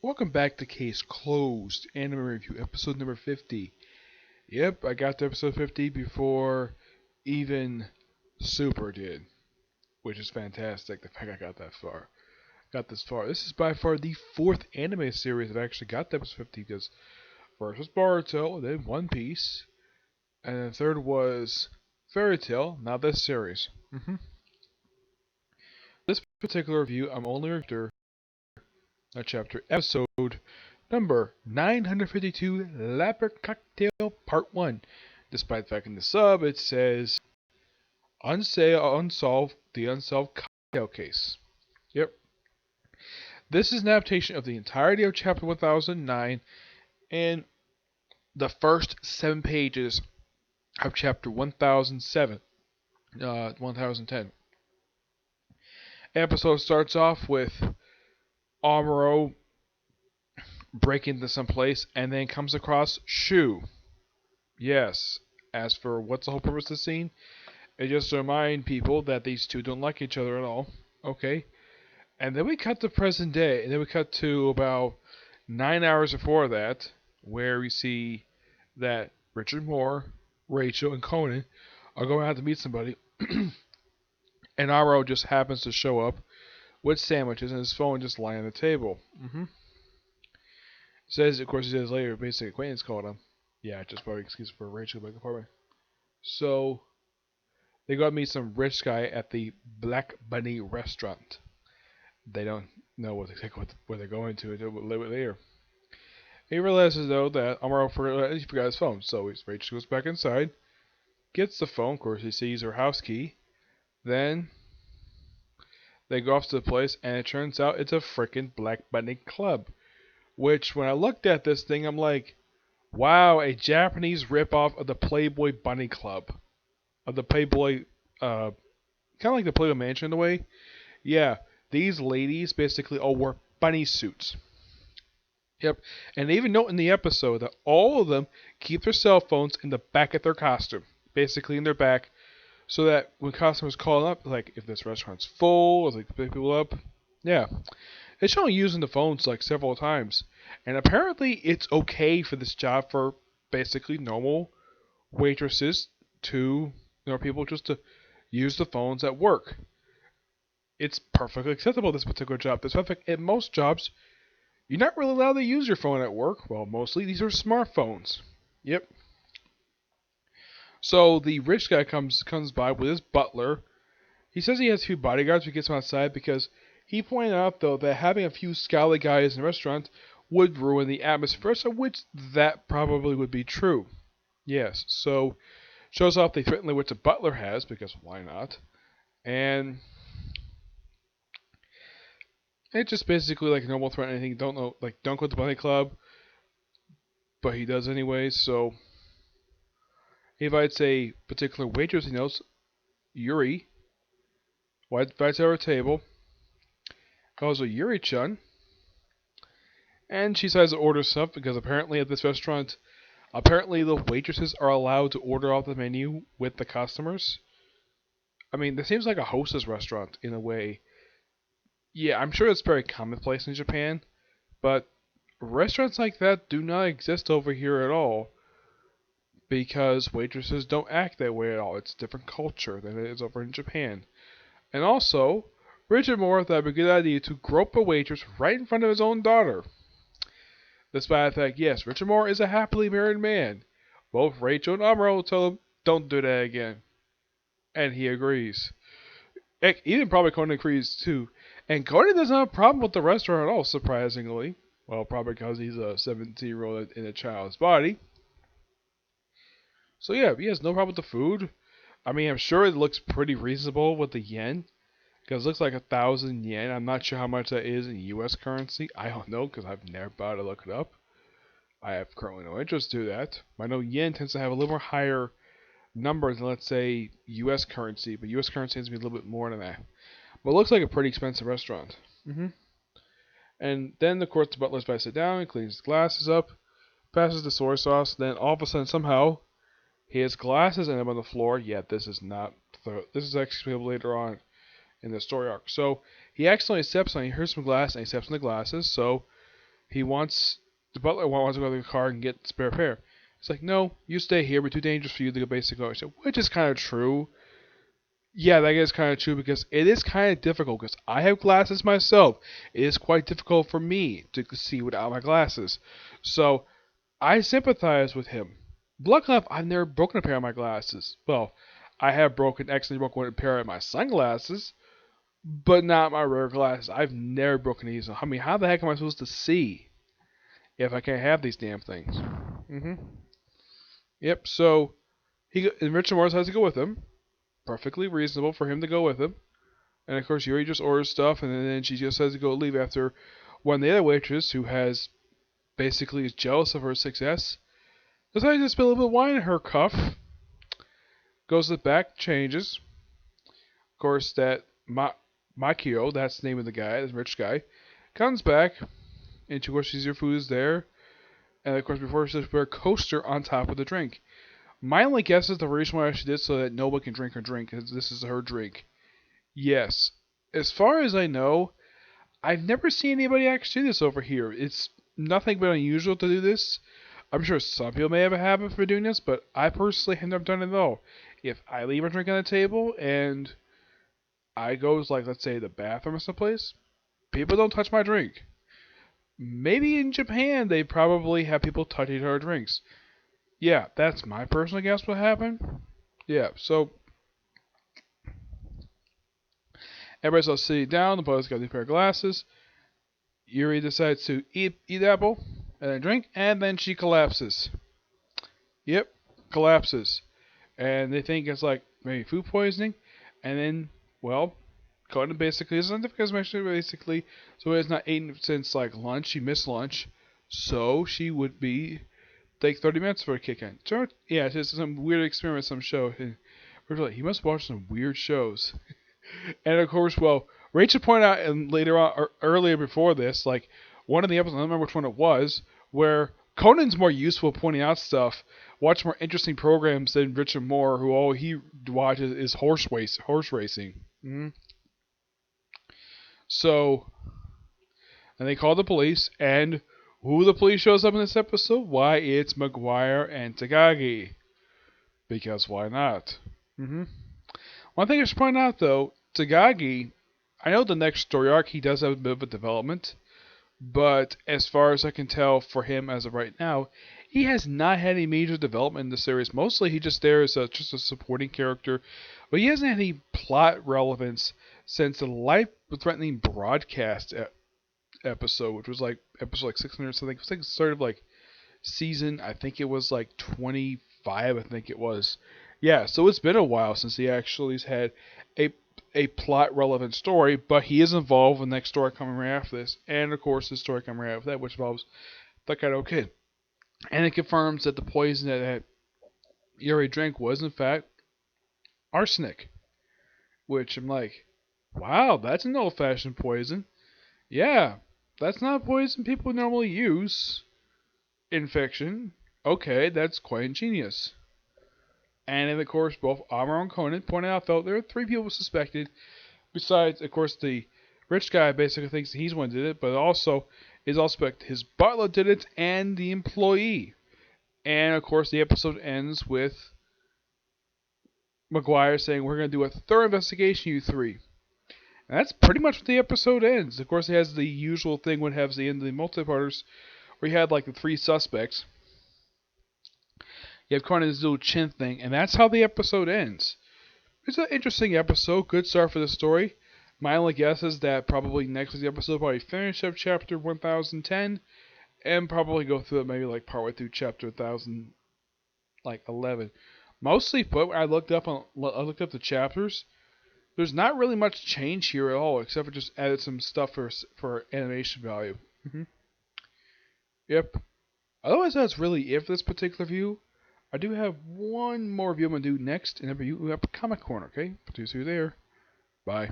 Welcome back to Case Closed Anime Review, episode number 50. Yep, I got to episode 50 before even Super did, which is fantastic, the fact I got that far. Got this far. This is by far the fourth anime series that I actually got to episode 50, because first was Boruto, then One Piece, and the third was Fairy Tail, now this series. This particular review, I'm only reviewing episode number 952, Labyrinth Cocktail Part 1. Despite the fact in the sub it says the unsolved cocktail case. Yep. This is an adaptation of the entirety of chapter 1009 and the first 7 pages of chapter 1007, 1010. Episode starts off with Amuro breaking into some place and then comes across Shu. Yes. As for what's the whole purpose of the scene, it's just to remind people that these two don't like each other at all. Okay. And then we cut to present day, and then we cut to about 9 hours before that, where we see that Richard Moore, Rachel, and Conan are going out to meet somebody, and Aro just happens to show up with sandwiches and his phone just lying on the table. Says, of course, he says later, basic acquaintance called him. Yeah, just probably excuse for Rachel back apartment. So they go to meet some rich guy at the Black Bunny restaurant. They don't know where they're going to until a little bit later. He realizes though that Amaro forgot his phone, so Rachel goes back inside, gets the phone. Of course, he sees her house key. Then they go off to the place, and it turns out it's a freaking Black Bunny club. Which, when I looked at this thing, I'm like, wow, a Japanese ripoff of the Playboy Bunny Club. Of the Playboy, kind of like the Playboy Mansion in a way. Yeah, these ladies basically all wore bunny suits. Yep, and they even note in the episode that all of them keep their cell phones in the back of their costume. Basically in their back, so that when customers call up, like, if this restaurant's full, or they pick people up, yeah. It's shown using the phones like several times. And apparently it's okay for this job for basically normal waitresses to, people just to use the phones at work. It's perfectly acceptable, this particular job. This perfect at most jobs, you're not really allowed to use your phone at work. Well, mostly these are smartphones. Yep. So the rich guy comes by with his butler. He says he has a few bodyguards who gets him outside because he pointed out, though, that having a few scowly guys in a restaurant would ruin the atmosphere, so which that probably would be true. Yes, so shows off the threatening which the butler has, because why not? And it's just basically like a normal threat. Anything don't go to the bunny club, but he does anyway. So he invites a particular waitress he knows, Yuri. Invites her to our table. Calls her Yuri-chan. And she decides to order stuff because apparently at this restaurant, the waitresses are allowed to order off the menu with the customers. I mean, this seems like a hostess restaurant in a way. Yeah, I'm sure it's very commonplace in Japan, but restaurants like that do not exist over here at all because waitresses don't act that way at all. It's a different culture than it is over in Japan. And also, Richard Moore thought it would be a good idea to grope a waitress right in front of his own daughter. Despite the fact, yes, Richard Moore is a happily married man. Both Rachel and Amaro tell him, don't do that again. And he agrees. Even probably Conan agrees too. And Conan doesn't have a problem with the restaurant at all, surprisingly. Well, probably because he's a 17-year-old in a child's body. So yeah, he has no problem with the food. I mean, I'm sure it looks pretty reasonable with the yen. Because it looks like 1,000 yen. I'm not sure how much that is in U.S. currency. I don't know because I've never bothered to look it up. I have currently no interest to do that. I know yen tends to have a little more higher numbers than, let's say, U.S. currency. But U.S. currency tends to be a little bit more than that. But it looks like a pretty expensive restaurant. And then, of course, the butler's about to sit down, cleans his glasses up, passes the soy sauce. Then all of a sudden, somehow, his glasses end up on the floor. Yeah, this is not. This is actually later on in the story arc. So he accidentally steps on. He hears some glass and he steps on the glasses. So The butler wants to go to the car and get the spare pair. It's like, no, you stay here. We're too dangerous for you to go basically go. So, which is kind of true. Yeah, that is kind of true because it is kind of difficult because I have glasses myself. It is quite difficult for me to see without my glasses. So I sympathize with him. Luckily enough, I've never broken a pair of my glasses. Well, I have accidentally broken a pair of my sunglasses, but not my rare glasses. I've never broken these. I mean, how the heck am I supposed to see if I can't have these damn things? Yep. So and Richard Morris has to go with him. Perfectly reasonable for him to go with him. And of course, Yuri just orders stuff, and then she just has to go leave after one of the other waitress, who has basically is jealous of her success, decides to spill a little bit of wine in her cup. Goes to the back, changes. Of course, that Makio, that's the name of the guy, the rich guy, comes back, and of course, your food is there. And of course, before she put a coaster on top of the drink. My only guess is the reason why she did so that nobody can drink her drink, because this is her drink. Yes. As far as I know, I've never seen anybody actually do this over here. It's nothing but unusual to do this. I'm sure some people may have a habit for doing this, but I personally have never done it at all. If I leave a drink on the table and I go to, like, let's say the bathroom or someplace, people don't touch my drink. Maybe in Japan they probably have people touching our drinks. Yeah, that's my personal guess what happened. Yeah, so everybody's all sitting down, the boys got a new pair of glasses. Yuri decides to eat apple and then drink, and then she collapses. Yep, collapses. And they think it's like maybe food poisoning, and then, well, Conan basically is basically, so it's not eaten since like lunch. She missed lunch, so she would be take 30 minutes for a kick in. Yeah, it's just some weird experiment, some show. And we're like, he must watch some weird shows. And of course, well, Rachel pointed out and later on, or earlier before this, like one of the episodes, I don't remember which one it was, where Conan's more useful pointing out stuff, watch more interesting programs than Richard Moore, who all he watches is horse racing. So, and they call the police, and who the police shows up in this episode? Why, it's Maguire and Takagi. Because why not? One thing I should point out, though, Takagi, I know the next story arc, he does have a bit of a development, but as far as I can tell for him as of right now, he has not had any major development in the series. Mostly he just there as just a supporting character, but he hasn't had any plot relevance since the life-threatening broadcast episode, which was like episode like 600 or something. It was like sort of like season, I think it was like 25, I think it was. Yeah, so it's been a while since he actually has had a plot relevant story, but he is involved in the next story coming right after this, and of course the story coming right after that, which involves the Kaido Kid. And it confirms that the poison that Yuri drank was in fact arsenic. Which I'm like, wow, that's an old fashioned poison. Yeah, that's not a poison people normally use in fiction. Okay, that's quite ingenious. And then, of course, both Amuro and Conan pointed out, though, there are 3 people suspected. Besides, of course, the rich guy basically thinks he's one who did it, but also is also suspect his butler did it and the employee. And, of course, the episode ends with Maguire saying, we're going to do a thorough investigation, you 3. And that's pretty much what the episode ends. Of course, it has the usual thing when it has the end of the multi-parters, where you had like the 3 suspects. You have Conan's little chin thing, and that's how the episode ends. It's an interesting episode, good start for the story. My only guess is that probably next week's episode will probably finish up chapter 1010, and probably go through it maybe like partway through chapter 1011. Mostly, but I looked up the chapters. There's not really much change here at all, except for just added some stuff for animation value. Yep. Otherwise, that's really it for this particular view. I do have one more review I'm going to do next, and a review of Comic Corner, okay? See you there. Bye.